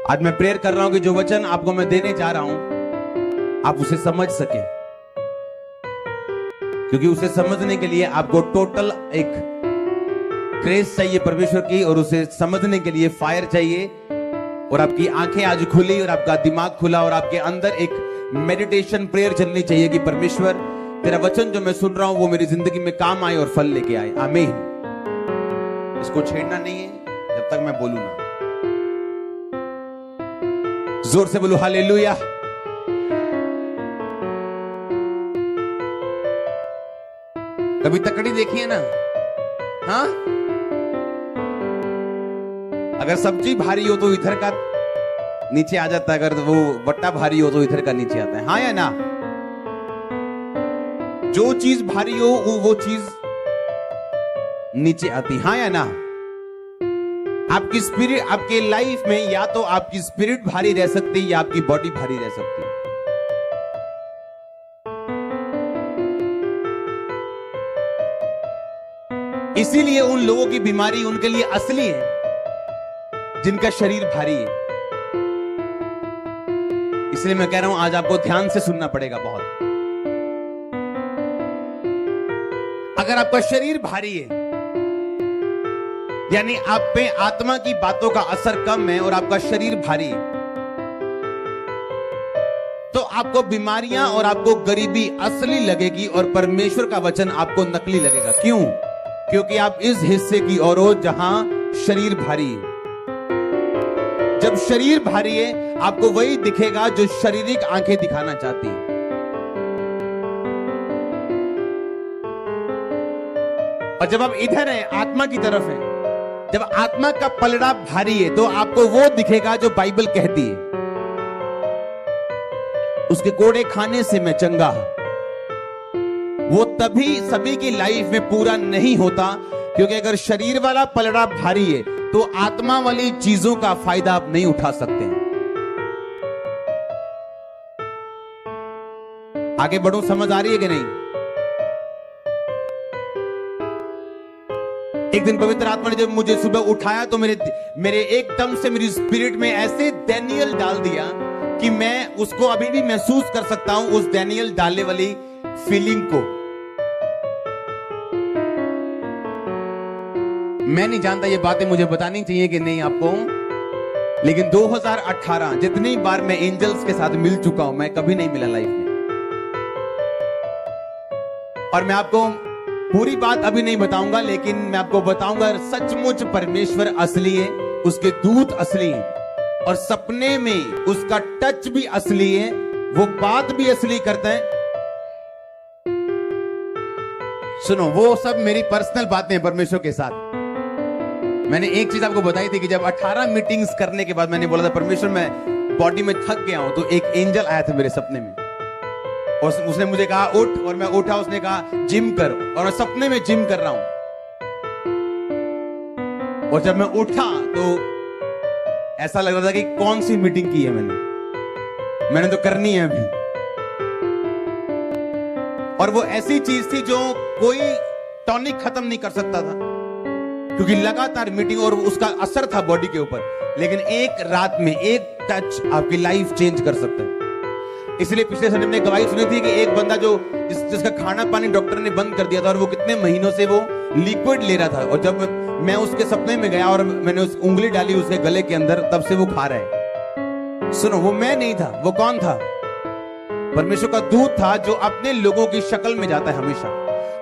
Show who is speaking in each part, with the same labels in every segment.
Speaker 1: आज मैं प्रेयर कर रहा हूं कि जो वचन आपको मैं देने जा रहा हूं आप उसे समझ सके, क्योंकि उसे समझने के लिए आपको टोटल एक ग्रेस चाहिए परमेश्वर की, और उसे समझने के लिए फायर चाहिए। और आपकी आंखें आज खुली और आपका दिमाग खुला और आपके अंदर एक मेडिटेशन प्रेयर चलनी चाहिए कि परमेश्वर तेरा वचन जो मैं सुन रहा हूं वो मेरी जिंदगी में काम आए और फल लेके आए। आमीन। इसको छेड़ना नहीं है जब तक मैं बोलूं ना। जोर से बोलो हालेलुया। कभी तकड़ी देखी है ना? हाँ, अगर सब्जी भारी हो तो इधर का नीचे आ जाता है, अगर वो बट्टा भारी हो तो इधर का नीचे आता है। हाँ या ना? जो चीज भारी हो वो चीज नीचे आती। हाँ या ना? आपकी स्पिरिट, आपके लाइफ में या तो आपकी स्पिरिट भारी रह सकती है या आपकी बॉडी भारी रह सकती है। इसीलिए उन लोगों की बीमारी उनके लिए असली है जिनका शरीर भारी है। इसलिए मैं कह रहा हूं आज आपको ध्यान से सुनना पड़ेगा बहुत। अगर आपका शरीर भारी है यानी आप पे आत्मा की बातों का असर कम है और आपका शरीर भारी है, तो आपको बीमारियां और आपको गरीबी असली लगेगी और परमेश्वर का वचन आपको नकली लगेगा। क्यों? क्योंकि आप इस हिस्से की ओर हो जहां शरीर भारी है। जब शरीर भारी है आपको वही दिखेगा जो शारीरिक आंखें दिखाना चाहती है। और जब आप इधर हैं, आत्मा की तरफ है, जब आत्मा का पलड़ा भारी है तो आपको वो दिखेगा जो बाइबल कहती है, उसके कोड़े खाने से मैं चंगा। वो तभी सभी की लाइफ में पूरा नहीं होता, क्योंकि अगर शरीर वाला पलड़ा भारी है तो आत्मा वाली चीजों का फायदा आप नहीं उठा सकते हैं। आगे बढ़ो, समझ आ रही है कि नहीं? एक दिन पवित्र आत्मा ने जब मुझे सुबह उठाया तो मेरे एकदम से मेरी स्पिरिट में ऐसे डैनियल डाल दिया कि मैं उसको अभी भी महसूस कर सकता हूं, उस डैनियल डालने वाली फीलिंग को। मैं नहीं जानता ये बातें मुझे बतानी चाहिए कि नहीं आपको, लेकिन 2018 जितनी बार मैं एंजल्स के साथ मिल चुका हूं, मैं कभी नहीं मिला लाइफ में। और मैं आपको पूरी बात अभी नहीं बताऊंगा, लेकिन मैं आपको बताऊंगा सचमुच परमेश्वर असली है, उसके दूत असली हैं, और सपने में उसका टच भी असली है, वो बात भी असली करते हैं। सुनो, वो सब मेरी पर्सनल बातें हैं परमेश्वर के साथ। मैंने एक चीज आपको बताई थी कि जब 18 मीटिंग्स करने के बाद मैंने बोला था परमेश्वर मैं बॉडी में थक गया हूं, तो एक एंजल आया था मेरे सपने में और उसने मुझे कहा उठ, और मैं उठा। उसने कहा जिम कर, और मैं सपने में जिम कर रहा हूं। और जब मैं उठा तो ऐसा लग रहा था कि कौन सी मीटिंग की है मैंने तो करनी है अभी। और वो ऐसी चीज थी जो कोई टॉनिक खत्म नहीं कर सकता था, क्योंकि लगातार मीटिंग और उसका असर था बॉडी के ऊपर। लेकिन एक रात में एक टच आपकी लाइफ चेंज कर सकता है। इसलिए पिछले संडे में गवाही सुनी थी कि एक बंदा जिसका खाना पानी डॉक्टर ने बंद कर दिया था और वो कितने महीनों से वो लिक्विड ले रहा था, और जब मैं उसके सपने में गया और मैंने उस उंगली डाली उसके गले के अंदर, तब से वो खा रहा है। सुनो, वो मैं नहीं था, वो कौन था? परमेश्वर का दूत था जो अपने लोगों की शक्ल में जाता है हमेशा।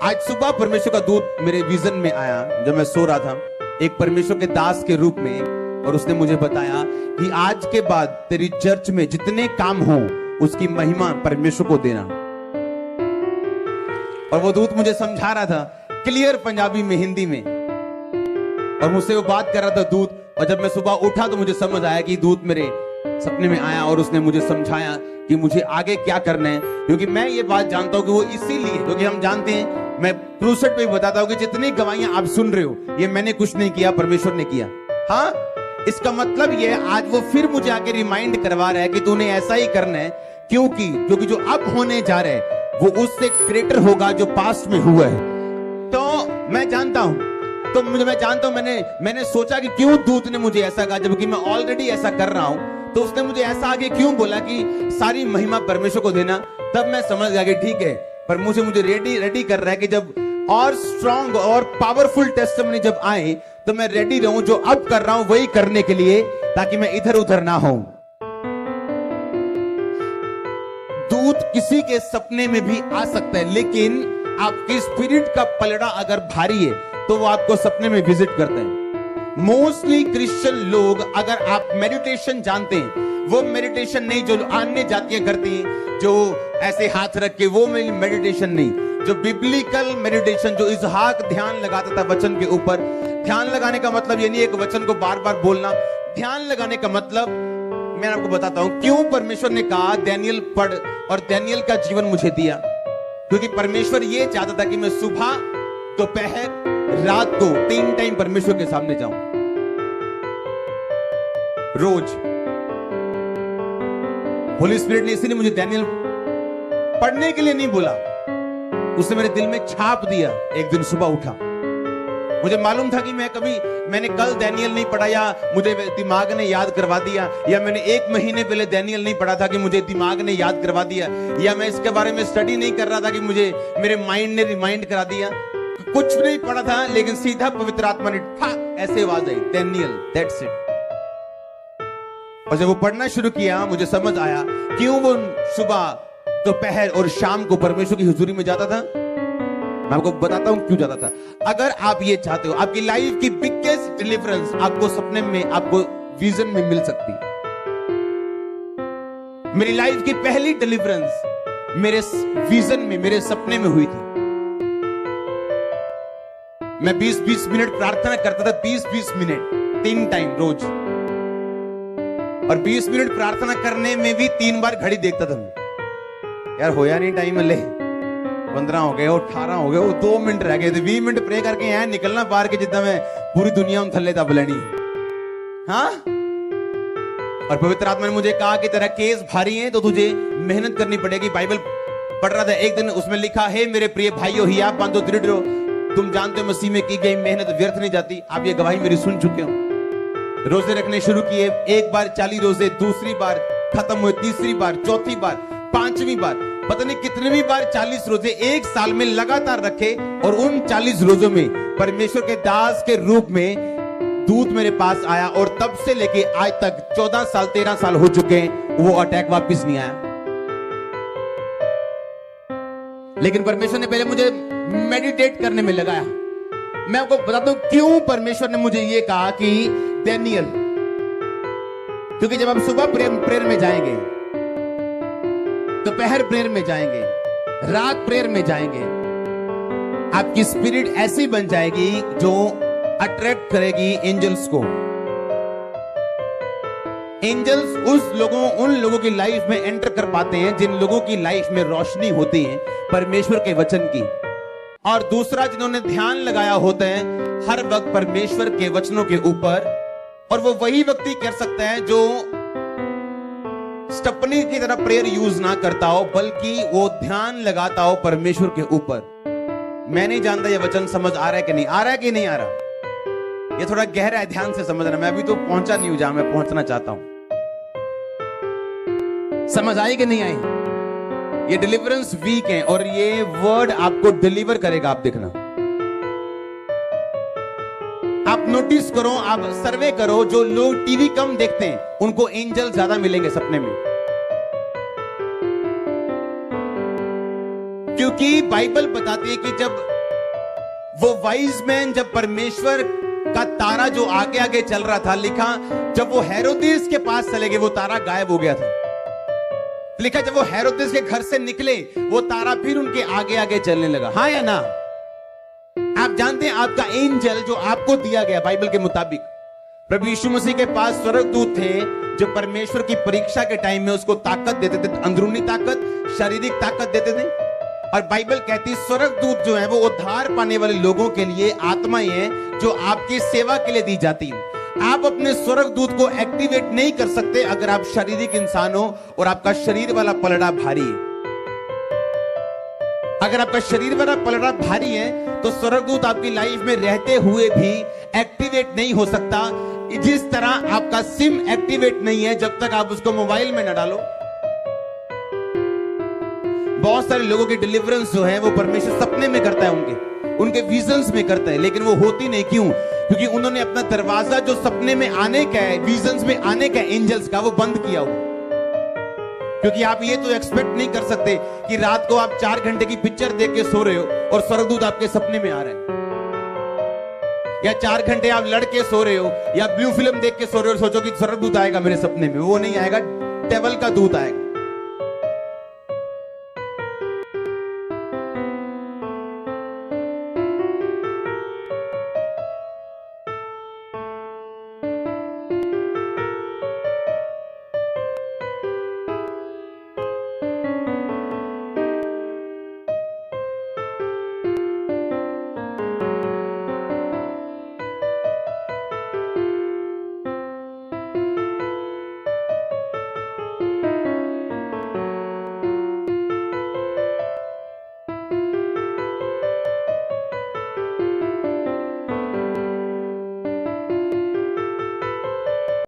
Speaker 1: आज सुबह परमेश्वर का दूत मेरे विजन में आया जब मैं सो रहा था, एक परमेश्वर के दास के रूप में, और उसने मुझे बताया कि आज के बाद तेरी चर्च में जितने काम हो उसकी महिमा परमेश्वर को देना। और वो दूत मुझे समझा रहा था क्लियर पंजाबी में, हिंदी में, और मुझसे वो बात कर रहा था दूत। और जब मैं सुबह उठा तो मुझे समझ आया कि दूत मेरे सपने में आया और उसने मुझे समझाया कि मुझे आगे क्या करना है। क्योंकि मैं ये बात जानता हूं कि वो इसीलिए, क्योंकि हम जानते हैं, मैं क्रूसेड पे भी बताता हूं कि जितनी गवाहियां आप सुन रहे हो ये मैंने कुछ नहीं किया, परमेश्वर ने किया। हाँ, इसका मतलब ये आज वो फिर मुझे आके रिमाइंड करवा रहा है कि तूने ऐसा ही करना है, क्योंकि जो अब होने जा रहा है वो उससे ग्रेटर होगा जो पास्ट में हुआ है। तो मैं जानता हूं तो मैं जानता हूं, मैंने सोचा कि क्यों दूत ने मुझे ऐसा कहा, जबकि मैं ऑलरेडी ऐसा कर रहा हूं। तो उसने मुझे ऐसा आगे क्यों बोला कि सारी महिमा परमेश्वर को देना। तब मैं समझ गया कि ठीक है, पर मुझे रेडी कर रहा है कि जब और स्ट्रॉन्ग और पावरफुल टेस्टिमनी जब आए तो मैं रेडी रहूं, जो अब कर रहा हूं वही करने के लिए, ताकि मैं इधर उधर ना हूं। दूत किसी के सपने में भी आ सकता है, लेकिन आपकी स्पिरिट का पलड़ा अगर भारी है तो वो आपको सपने में विजिट करते हैं। मोस्टली क्रिश्चियन लोग, अगर आप मेडिटेशन जानते हैं, वो मेडिटेशन नहीं जो अन्य जातियां करती हैं, जो ऐसे हाथ रख के, वो मेडिटेशन नहीं। जो बिब्लिकल मेडिटेशन, जो इसहाक ध्यान लगाता था वचन के ऊपर। ध्यान लगाने का मतलब ये नहीं है कि वचन को बार बार बोलना। ध्यान लगाने का मतलब, मैं आपको बताता हूं क्यों परमेश्वर ने कहा दानियल पढ़, और दानियल का जीवन मुझे दिया। क्योंकि परमेश्वर ये चाहता था कि मैं सुबह, दोपहर, रात को 3 टाइम परमेश्वर के सामने जाऊं, रोज। होली स्पिरिट ने इसीलिए मुझे दानियल पढ़ने के लिए नहीं बोला, उसने मेरे दिल में छाप दिया। एक दिन सुबह उठा, मुझे मालूम था कि मैंने कल दानियल नहीं पढ़ा, या मुझे दिमाग ने याद करवा दिया, या मैंने 1 महीने पहले दानियल नहीं पढ़ा था कि मुझे दिमाग ने याद करवा दिया, या मैं इसके बारे में स्टडी नहीं कर रहा था कि मुझे मेरे माइंड ने रिमाइंड करा दिया। कुछ नहीं पढ़ा था, लेकिन सीधा पवित्र आत्मा ने ऐसे आवाज आई, दानियल, दैट्स इट। और जब वो पढ़ना शुरू किया, मुझे समझ आया क्यों वो सुबह, दोपहर और शाम को परमेश्वर की हुजूरी में जाता था। मैं आपको बताता हूं क्यों जाता था। अगर आप ये चाहते हो, आपकी लाइफ की बिगेस्ट डिलीवरेंस आपको सपने में, आपको विजन में मिल सकती है। मेरी लाइफ की पहली डिलीवरेंस मेरे विजन में, मेरे सपने में हुई थी। मैं 20-20 मिनट प्रार्थना करता था, 20-20 मिनट 3 टाइम रोज। और 20 मिनट प्रार्थना करने में भी 3 बार घड़ी देखता था। यार होया नहीं टाइम, ले 15 हो गए, 18 हो गए, वो 2 मिनट रह गए थे। 20 मिनट प्रे करके यहाँ निकलना बाहर के, जितना मैं पूरी दुनिया में थल्ले दब लेनी। हाँ, और पवित्र आत्मा ने मुझे कहा कि तेरा केस भारी है, तो तुझे मेहनत करनी पड़ेगी। बाइबल पढ़ रहा था, एक दिन उसमें लिखा है, मेरे प्रिय भाइयों, हिया बांधो, दृढ़ रहो, तुम जानते हो मसीह में की गई मेहनत व्यर्थ नहीं जाती। आप ये गवाही मेरी सुन चुके हो। रोजे रखने शुरू किए, 1 बार 40 रोजे, दूसरी बार खत्म हुए, तीसरी बार, चौथी बार, 5वीं बार, पता नहीं कितनी बार 40 रोजे 1 साल में लगातार रखे। और उन 40 रोजों में परमेश्वर के दास के रूप में दूत मेरे पास आया, और तब से लेके आज तक 14 साल 13 साल हो चुके हैं, वो अटैक वापस नहीं आया। लेकिन परमेश्वर ने पहले मुझे मेडिटेट करने में लगाया। मैं आपको बताता हूं क्यों परमेश्वर ने मुझे ये कहा कि दानियल, क्योंकि जब आप सुबह प्रेयर में जाएंगे, दोपहर प्रेयर में जाएंगे, रात प्रेयर में जाएंगे, आपकी स्पिरिट ऐसी बन जाएगी जो अट्रैक्ट करेगी एंजल्स को। एंजल्स उन लोगों की लाइफ में एंटर कर पाते हैं जिन लोगों की लाइफ में रोशनी होती है परमेश्वर के वचन की। और दूसरा, जिन्होंने ध्यान लगाया होता है हर वक्त परमेश्वर के वचनों के ऊपर। और वो वही व्यक्ति कर सकता है जो स्टपनी की तरह प्रेयर यूज ना करता हो, बल्कि वो ध्यान लगाता हो परमेश्वर के ऊपर। मैं नहीं जानता ये वचन समझ आ रहा है कि नहीं आ रहा है, कि नहीं आ रहा। ये थोड़ा गहरा है, ध्यान से समझना। मैं अभी तो पहुंचा नहीं हूं जहां मैं पहुंचना चाहता हूं। समझ आई कि नहीं आई? ये डिलीवरेंस वीक है, और ये वर्ड आपको डिलीवर करेगा। आप देखना, आप नोटिस करो, आप सर्वे करो, जो लोग टीवी कम देखते हैं उनको एंजल ज्यादा मिलेंगे सपने में। क्योंकि बाइबल बताती है कि जब वो वाइज मैन, जब परमेश्वर का तारा जो आगे आगे चल रहा था, लिखा जब वो हेरोदेस के पास चले गए, वो तारा गायब हो गया था। लिखा जब वो हेरोदेस के घर से निकले, वो तारा फिर उनके आगे आगे चलने लगा। हाँ या ना? आप जानते हैं आपका एंजल जो आपको दिया गया बाइबल के मुताबिक, प्रभु यीशु मसीह के पास स्वर्गदूत थे जो परमेश्वर की परीक्षा के टाइम में उसको ताकत देते थे, अंदरूनी ताकत, शारीरिक ताकत देते थे। और बाइबल कहती है स्वर्गदूत जो है वो उद्धार पाने वाले लोगों के लिए आत्माएं हैं जो आपकी सेवा के लिए दी जाती हैं। आप अपने स्वर्गदूत को एक्टिवेट नहीं कर सकते अगर आप शारीरिक इंसान हो और आपका शरीर वाला पलड़ा भारी है। अगर आपका शरीर बड़ा पलड़ा भारी है तो स्वर्गदूत आपकी लाइफ में रहते हुए भी एक्टिवेट नहीं हो सकता। जिस तरह आपका सिम एक्टिवेट नहीं है जब तक आप उसको मोबाइल में न डालो। बहुत सारे लोगों की डिलीवरेंस जो है वो परमेश्वर सपने में करता है, उनके विजन्स में करता है, लेकिन वो होती नहीं। क्यों? क्योंकि उन्होंने अपना दरवाजा जो सपने में आने का है, विजन्स में आने का एंजल्स का, वो बंद किया हुआ। क्योंकि आप ये तो एक्सपेक्ट नहीं कर सकते कि रात को आप 4 घंटे की पिक्चर देख के सो रहे हो और स्वर्गदूत आपके सपने में आ रहे हैं, या 4 घंटे आप लड़के सो रहे हो या ब्लू फिल्म देख के सो रहे हो और सोचो कि स्वर्गदूत आएगा मेरे सपने में। वो नहीं आएगा, डेविल का दूत आएगा।